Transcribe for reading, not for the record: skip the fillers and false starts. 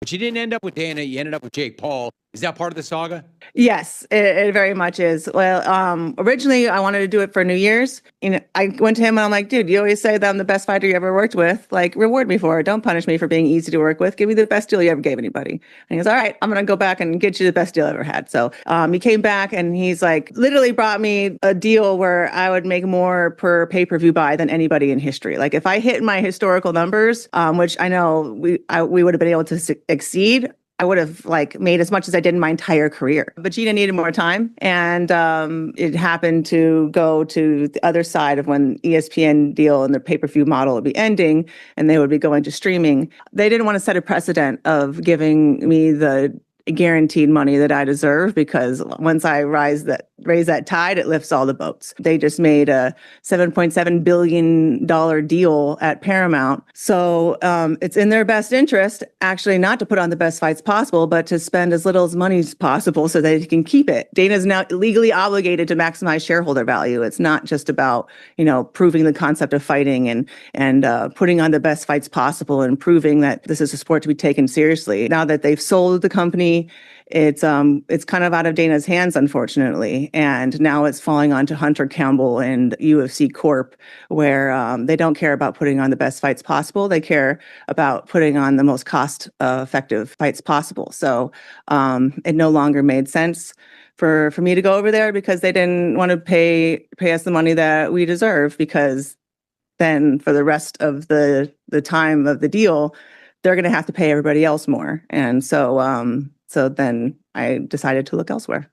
But you didn't end up with Dana. You ended up with Jake Paul. Is that part of the saga? Yes, it very much is. Well, originally I wanted to do it for New Year's. I went to him and I'm like, dude, you always say that I'm the best fighter you ever worked with. Like, reward me for it. Don't punish me for being easy to work with. Give me the best deal you ever gave anybody. And he goes, all right, I'm going to go back and get you the best deal I ever had. So he came back and he's like, literally brought me a deal where I would make more per pay-per-view buy than anybody in history. Like, if I hit my historical numbers, which I know we would have been able to exceed, I would have like made as much as I did in my entire career. But Gina needed more time. And it happened to go to the other side of when ESPN deal and the pay-per-view model would be ending and they would be going to streaming. They didn't want to set a precedent of giving me the guaranteed money that I deserve, because once I raise that tide, it lifts all the boats. They just made a $7.7 billion deal at Paramount. So it's in their best interest, actually, not to put on the best fights possible, but to spend as little as money as possible so that they can keep it. Dana's now legally obligated to maximize shareholder value. It's not just about, proving the concept of fighting and putting on the best fights possible and proving that this is a sport to be taken seriously. Now that they've sold the company, it's kind of out of Dana's hands, unfortunately, and now it's falling onto Hunter Campbell and UFC Corp, where they don't care about putting on the best fights possible. They care about putting on the most cost-effective fights possible. So it no longer made sense for me to go over there, because they didn't want to pay us the money that we deserve, because then for the rest of the time of the deal, they're going to have to pay everybody else more. And so then I decided to look elsewhere.